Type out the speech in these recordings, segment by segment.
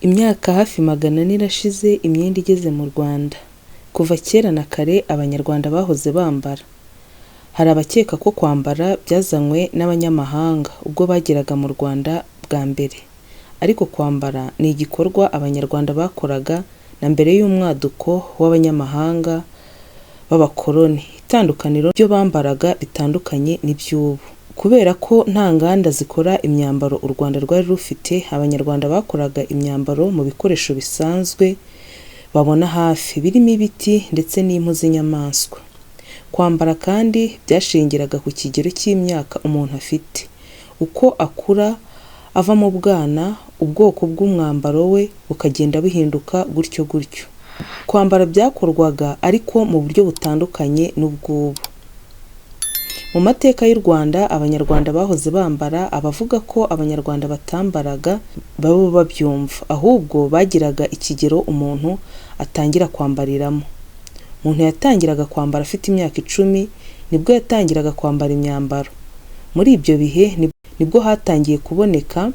Imyaka hafi 400 irashize imyenda igeze mu Rwanda. Kuva kera na kare Abanyarwanda bahoze bambara. Hari abakeka ko kwambara byazanywe n'abanyamahanga ubwo bageraga mu Rwanda bwa mbere. Ariko kwambara ni igikorwa Abanyarwanda bakoraga na mbere y'umwaduko w'abanyamahanga b'abakoloni. Itandukaniro ryo bambaraga bitandukanye n'iby'ubu. Kubera ko nta nganda zikora imyambaro u Rwanda rwari rufite, Abanyarwanda bakoraga imyambaro mu bikoresho bisanzwe babona hafi, birimo ibiti ndetse n'impu z'inyamaswa. Kwambara kandi byashingiraga ku kigero cy'imyaka umuntu afite. Uko akura ava mu bwana, ubwoko bw'umwambaro we bukagenda buhinduka gutyo gutyo. Kwambara byakorwaga ariko mu buryo butandukanye n'ubw'ubu. Mu mateka y'u Rwanda, Abanyarwanda bahoze bambara. Abavuga ko Abanyarwanda batambaraga babo babyumva, ahubwo bagiraga ikigero umuntu atangira kwambariramo. Umuntu yatangiraga kwambara afite imyaka 10 nibwo yatangiraga kwambara imyambaro. Muri ibyo bihe nibwo hatangiye kuboneka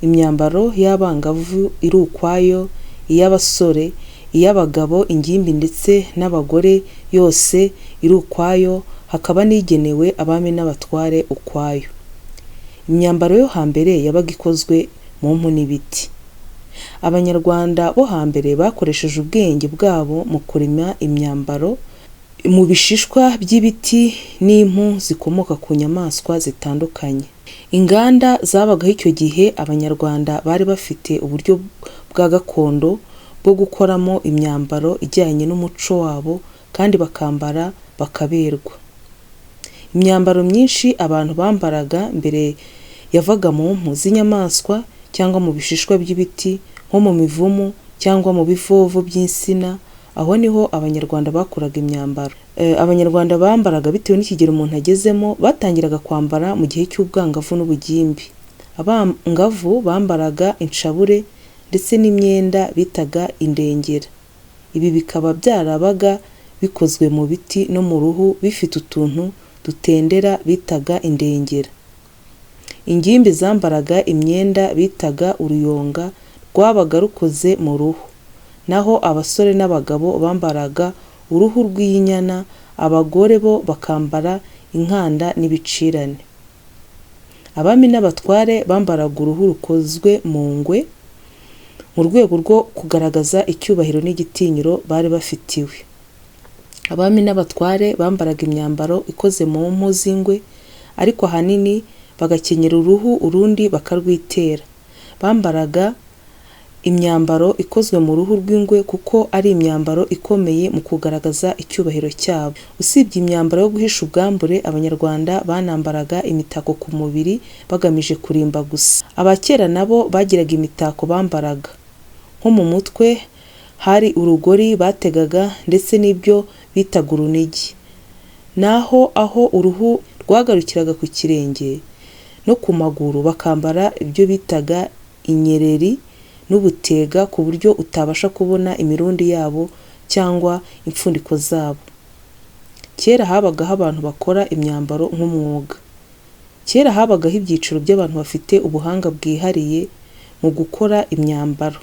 imyambaro y'abangavu iri ukwayo, iy'abasore, iy'abagabo, ingimbi ndetse n'abagore yose iri ukwayo, hakaba n'igenewe abami n'abatware ukwayo. Imyambaro yo hambere yabaga ikozwe mu mpu n'ibiti. Abanyarwanda bo hambere bakoresheje ubwenge bwabo mu kurema imyambaro mu bishishwa by'ibiti n'impu zikomoka ku nyamaswa zitandukanye. Inganda zabagaho icyo gihe, Abanyarwanda bari bafite uburyo bwa gakondo bwo gukoramo imyambaro ijyanye n'umuco wabo kandi bakambara bakaberwa. Imyambaro myinshi abantu bambaraga mbere yavaga mu mpu z'inyamaswa cyangwa mu bishishwa by'ibiti, nko mu mivumu cyangwa mu bivovo by'insina. Aho niho Abanyarwanda bakuraga imyambaro. Abanyarwanda bambaraga bitewe n'ikigero umuntu agezemo. Batangiraga kwambara mu gihe cy'ubwangavu n'ubugimbi. Abangavu bambaraga inshabure ndetse n'imyenda bitaga indengera. Ibi bikaba byarabaga bikozwe mu biti no mu ruhu, bifite utuntu dutendera bitaga indengera. Ingimbi zambaraga imyenda bitaga uruyonga, rwabaga rukoze mu ruhu. Naho abasore n'abagabo bambaraga uruhu rw'inyana, abagore bo bakambara inkanda n'ibicirane. Abami n'abatware bambaraga uruhu rukozwe mu ngwe mu rwego rwo kugaragaza icyubahiro n'igitinyiro bari bafitiwe. Abami n'abatware bambaraga imyambaro ikoze mu mpu z'ingwe, ariko ahanini bagakenyera uruhu urundi bakarwitera. Bambaraga imyambaro ikozwe mu ruhu rw'ingwe kuko ari imyambaro ikomeye mu kugaragaza icyubahiro cyabo. Usibye imyambaro yo guhisha ubwambure, Abanyarwanda banambaraga imitako ku mubiri bagamije kurimba gusa. Abakera nabo bagiraga imitako bambaraga, nko mu mutwe hari urugori bategaga ndetse n'ibyo bitaga urunigi. Naho aho uruhu rwagarukiraga ku kirenge no ku maguru bakambara ibyo bitaga inyereri n'ubutega, ku buryo utabasha kubona imirundi yabo cyangwa impfundiko zabo. Kera habagaho abantu bakora imyambaro nk'umwuga. Kera habagaho ibyiciro by'abantu bafite ubuhanga bwihariye mu gukora imyambaro,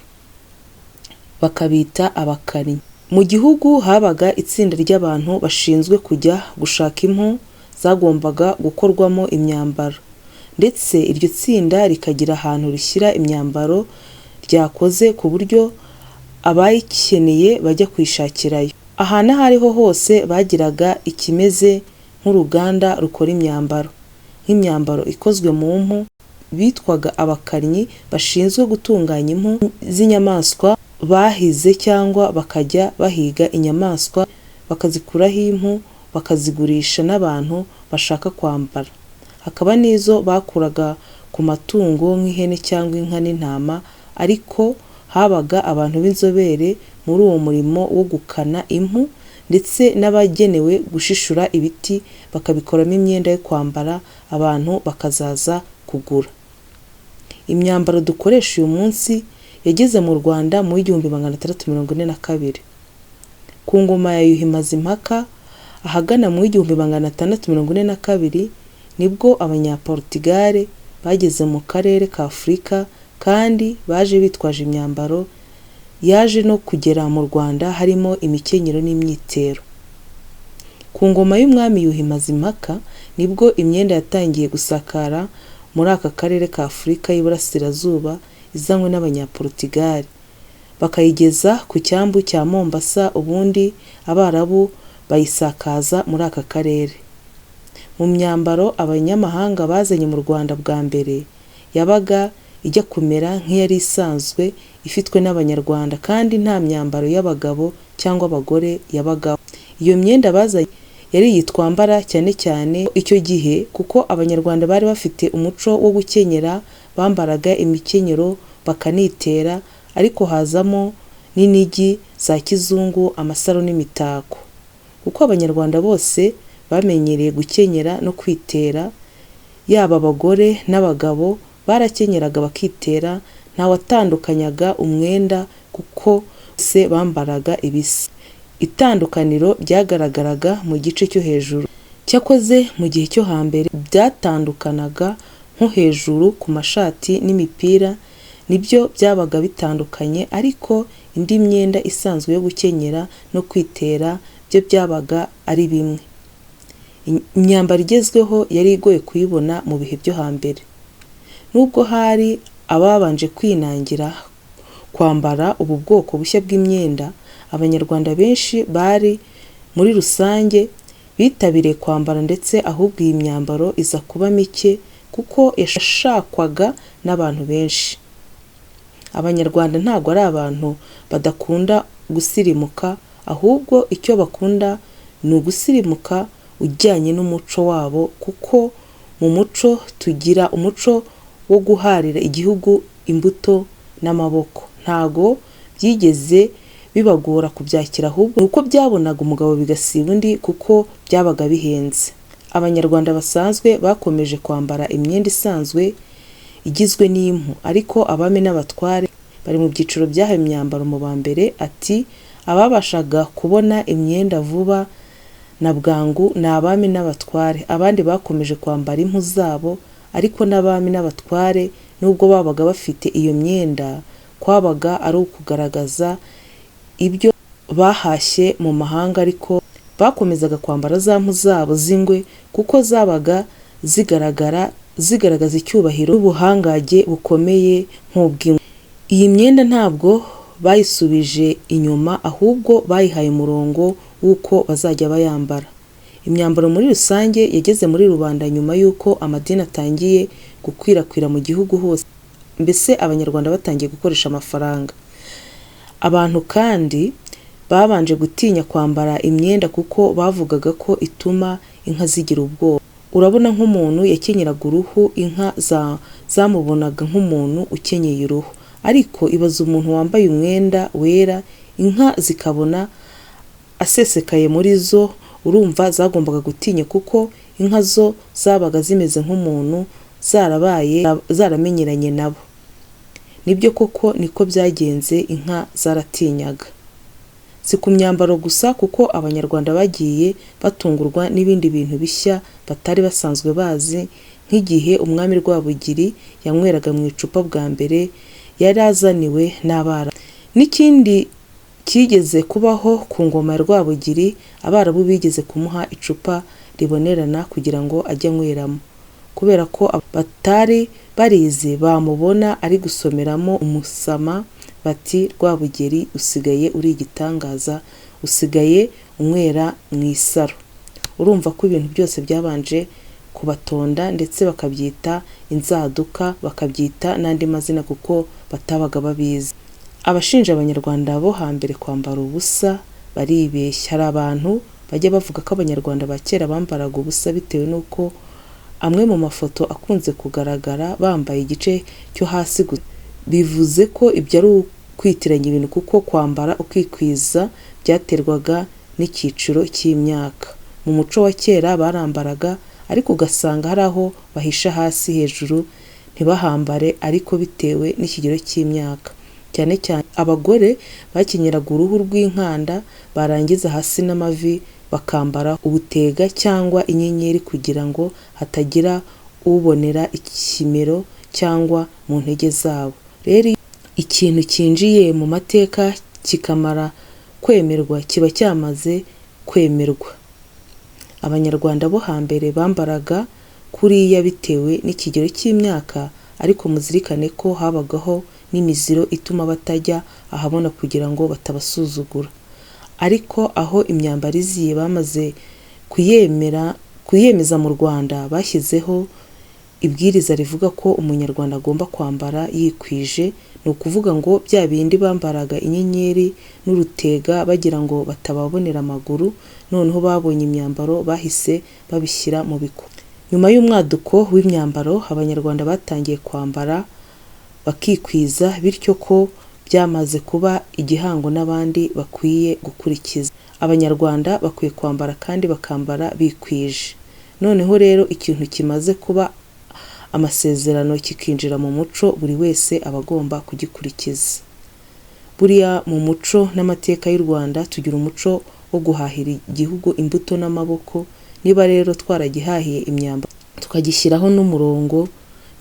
bakabita abakannyi. Mu gihugu habaga itsinda ry'abantu bashinzwe kujya gushaka impu zagombaga gukorwamo imyambaro, ndetse iryo tsinda rikagira ahantu rishyira imyambaro ryakoze ku buryo abayikeneye bajya kwishakirayo. Ahantu aho ariho hose bagiraga ikimeze nk'uruganda rukora imyambaro. Nk'imyambaro ikozwe mu mpu bitwaga abakannyi bashinzwe gutunganya impu z'inyamaswa bahize, cyangwa bakajya bahiga inyamaswa bakazikuraho impu bakazigurisha n'abantu bashaka kwambara. Hakaba n'izo bakuraga ku matungo nk'ihene cyangwa inka n'intama, ariko habaga abantu b'inzobere muri uwo murimo wo gukana impu ndetse n'abagenewe gushishura ibiti bakabikoramo imyenda yo kwambara, abantu bakazaza kugura. Imyambaro dukoresha uyu munsi yageze mu Rwanda mu 1642. Ku ngoma ya Yuhi Mazimpaka ahagana mu 1642 nibwo Abanyaportugal bageze mu karere ka Afurika kandi baje bitwaje imyambaro yaje no kugera mu Rwanda harimo imikenyero n'imyitero. Ku ngoma y'umwami Yuhi Mazimpaka nibwo imyenda yatangiye gusakara muri aka karere ka Afurika y'Iburasirazuba izanywe n'Abanyaportugal, bakayigeza ku cyambu cya Mombasa, ubundi Abarabu bayisakaza muri aka karere. Mu myambaro abanyamahanga bazanye mu Rwanda bwa mbere yabaga ijya kumera nk'iyari isanzwe ifitwe n'Abanyarwanda, kandi nta myambaro y'abagabo cyangwa abagore yabagaho. Iyo myenda bazanye yari yitwambara cyane cyane icyo gihe kuko Abanyarwanda bari bafite umuco wo gukenyera, bambaraga imikenyero bakanitera, ariko hazamo n'inigi za kizungu, amasaro n'imitako. Kuko Abanyarwanda bose bamenyereye gukenyera no kwitera, yaba abagore n'abagabo barakenyeraga bakitera, nta watandukanyaga umwenda kuko se bambaraga ibisa. Itandukaniro ryagaragaraga mu gice cyo hejuru. Cyakoze mu gihe cyo hambere byatandukanaga nko hejuru ku mashati n'imipira nibyo byabaga bitandukanye, ariko indi myenda isanzwe yo gukenyera no kwitera byo byabaga ari bimwe. Imyambaro igezweho yari igoye kuyibona mu bihe byo hambere. Nubwo hari ababanje kwinangira kwambara ubu bwoko bushya bw'imyenda, Abanyarwanda benshi bari muri rusange bitabiriye kwambara, ndetse ahubwo iyi myambaro iza kuba mike kuko yashakwaga n'abantu benshi. Abanyarwanda ntabwo ari abantu badakunda gusirimuka, ahubwo icyo bakunda ni ugusirimuka ujyanye n'umuco wabo, kuko mu muco tugira umuco wo guharira igihugu imbuto n'amaboko. Ntago byigeze bibagora kubyakira, ahubwo nuko byabonaga umugabo bigasiba undi kuko byabaga bihenze. Abanyarwanda basanzwe bakomeje kwambara imyenda isanzwe igizwe n'impu, ariko abami n'abatware bari mu byiciro by'aho imyambaro. Mu ba mbere ati ababashaga kubona imyenda vuba na bwangu ni abami n'abatware. Abandi bakomeje kwambara impu zabo, ariko n'abami n'abatware nubwo babaga bafite iyo myenda kwabaga ari ukugaragaza ibyo bahashye mu mahanga, ariko bakomezaga kwambara za mpu zabo z'ingwe kuko zabaga zigaragaza icyubahiro n'ubuhangage bukomeye nk'ubw'ingwe. Iyi myenda ntabwo bayisubije inyuma, ahubwo bayihaye umurongo w'uko bazajya bayambara. Imyambaro muri rusange yageze muri rubanda nyuma y'uko amadini atangiye gukwirakwira mu gihugu hose, mbese Abanyarwanda batangiye gukoresha amafaranga. Abantu kandi babanje gutinya kwambara imyenda kuko bavugaga ko ituma inka zigira ubwoba. Urabona nk'umuntu yakenyeraga uruhu, inka zamubonaga nk'umuntu ukenyeye uruhu, ariko ibaza umuntu wambaye umwenda wera, inka zikabona asesekaye muri zo, urumva zagombaga gutinya kuko inka zo zabaga zimeze nk'umuntu zaramenyeranye nabo. Nibyo koko niko byagenze, inka zaratinyaga. Si ku myambaro gusa kuko Abanyarwanda bagiye batungurwa n'ibindi bintu bishya batari basanzwe bazi, nk'igihe umwami Rwabugiri yanyweraga mu icupa bwa mbere yari azaniwe n'Abarabu. N'ikindi kigeze kubaho ku ngoma ya Rwabugiri, Abarabu bigeze kumuha icupa ribonerana kugira ngo ajye anyweramo. Kubera ko batari barize, bamubona ari gusomeramo umusama, bati Rwabugiri usigaye uri igitangaza, usigaye unywera mu isaro. Urumva ko ibintu byose byabanje kubatonda, ndetse bakabyita inzaduka, bakabyita n'andi mazina kuko batabaga babizi. Abashinja Abanyarwanda bo hambere kwambara ubusa baribeshya. Hari abantu bajya bavuga ko Abanyarwanda ba kera bambaraga ubusa bitewe n'uko amwe mu mafoto akunze kugaragara bambaye igice cyo hasi gusa. Bivuze ko ibyo ari ukwitiranya ibintu kuko kwambara ukikwiza byaterwaga n'icyiciro cy'imyaka. Mu muco wa kera barambaraga, ariko ugasanga hari aho bahisha hasi, hejuru ntibahambare, ariko bitewe n'ikigero cy'imyaka. Cyane cyane abagore bakenyeraga uruhu rw'inkanda, barangiza hasi n'amavi bakambara ubutega cyangwa inyenyeri kugira ngo hatagira ubonera ikimero cyangwa mu ntege zabo. Rero iyo ikintu cyinjiye mu mateka kikamara kwemerwa kiba cyamaze kwemerwa. Abanyarwanda bo hambere bambaraga kuriya bitewe n'ikigero cy'imyaka, ariko muzirikane ko habagaho n'imiziro ituma batajya ahabona kugira ngo batabasuzugura. Ariko aho imyambaro iziye bamaze kuyemeza mu Rwanda, bashyizeho ibwiriza rivuga ko umunyarwanda agomba kwambara yikwije. Ni ukuvuga ngo bya bindi bambaraga inyenyeri n'urutega bagira ngo batababonera amaguru, noneho babonye imyambaro bahise babishyira mu bikorwa. Nyuma y'umwaduko w'imyambaro, abanyarwanda batangiye kwambara bakikwiza, bityo ko byamaze kuba igihango n'abandi bakwiye gukurikiza. Abanyarwanda bakwiye kwambara kandi bakambara bikwije. Noneho rero ikintu kimaze kuba amasezerano kikinjira mu muco, buri wese aba agomba kugikurikiza. Buriya mu muco n'amateka y'u Rwanda tugira umuco wo guhahira igihugu imbuto n'amaboko. Niba rero twaragihahiye imyambaro tukagishyiraho n'umurongo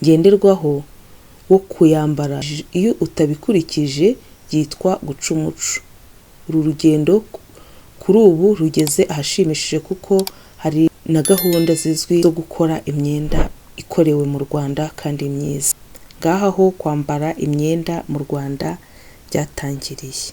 ngenderwaho wo kuyambara, iyo utabikurikije byitwa guca umuco. Uru rugendo kuri ubu rugeze ahashimishije kuko hari na gahunda zizwi zo gukora imyenda ikorewe mu Rwanda kandi myiza. Ngaha ho kwambara imyenda mu Rwanda byatangiriye.